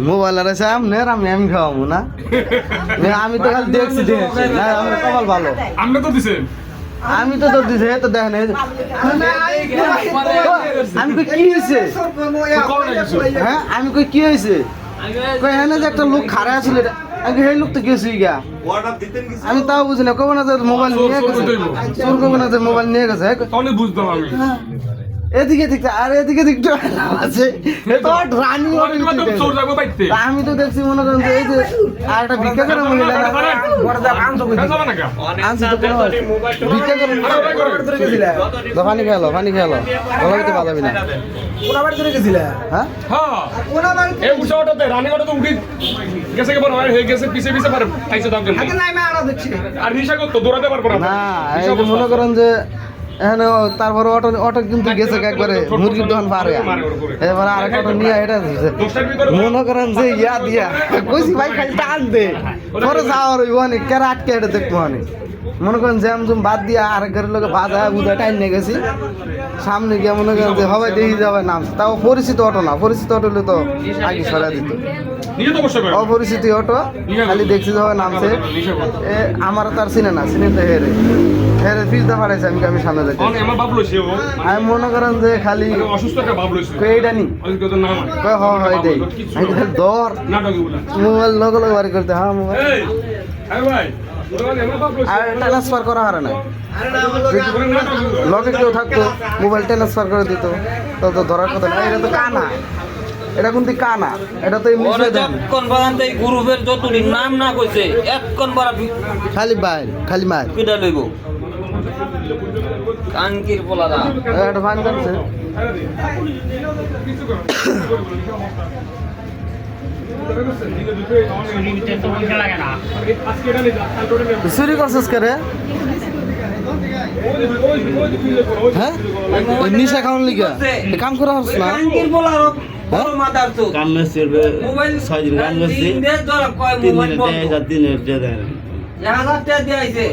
mobile আর সামনে আমি আমি খাওয়াবো না আমি তো খালি দেখছি না আমার কপাল ভালো আমরা তো দিছেন আমি তো তোর দিছে তো দেখেন আমি কই কি হয়েছে হ্যাঁ আমি কই কি হয়েছে কই হ্যাঁ যে একটা লোক খাড়া আছিল আমি সেই লোক তো গেছি গা আমি তাও বুঝি না কবে না যে মোবাইল নিয়ে গেছে চোর কবে না যে মোবাইল নিয়ে গেছে তাহলে বুঝতাম আমি এদিকে দেখতে আর এদিকে দেখতে আছে রানি আমি তো দেখছি মনে করেন যে এই যে আর একটা ভিক্ষা করে মহিলা আনছি তো কোনো ভিক্ষা করে পানি খেলো পানি খেলো ওভাবে তো বাজাবি না কোন বাড়ি ধরে গেছিলে হ্যাঁ কোন বাড়ি এই উষাটাতে রানীগড় তো উঠি গেছে কেবল হয়ে গেছে পিছে পিছে পারে আইছে দাম কেন আগে নাই আমি আড়া দেখছি আর নিশা করতে দৌড়াতে পারবো না না এই যে মনে করেন যে এখানে তারপরে অটো অটো কিন্তু গেছে একবারে মুরগির দোকান পারে এবার আরেক অটো নিয়ে এটা মনে করেন যে ইয়া দিয়া কইছি ভাই খালি টান দে পরে যাওয়ার ওই অনেক কেরা আটকে এটা দেখবো অনেক মনে করেন জ্যাম জুম বাদ দিয়া আরেক ঘরের লোকে বাজা বুঝা টাইম নিয়ে গেছি সামনে গিয়ে মনে করেন যে হবে দেখি যাবে নাম তাও পরিচিত অটো না পরিচিত অটো হলে তো আগে সরা দিত অপরিচিত অটো খালি দেখছি যাবে নামছে আমার তার চিনে না চিনে তো হেরে হেরে পিছটা পাঠাইছে আমি সামনে দেখি আমি মনে করেন যে খালি এইটা নি হয় দেই আমি খালি দর মোবাইল লগে লগে বাড়ি করতে হ্যাঁ মোবাইল আর ট্রান্সফার করা হারে নাই লগে কেউ থাকতো মোবাইল ট্রান্সফার করে দিত তো ধরার কথা না এটা তো কানা এটা কিন্তু কানা এটা তো এমনি কোন বাগান এই গ্রুপের যতদিন নাম না কইছে এক কোন বড় খালি বাইর খালি মার কিটা লইব কানকির পোলাদা এটা ফান করছে চুরি করছিস কে রে হ্যাঁ নিশা খাওয়ার লিগা কাম করা হচ্ছে না কানকির পোলার বড় মাদার তো কাম মেসিবে 6 দিন কাম করছি 3 দিন 1000 দিনের দিয়ে দেন 1000 টাকা দিয়েছে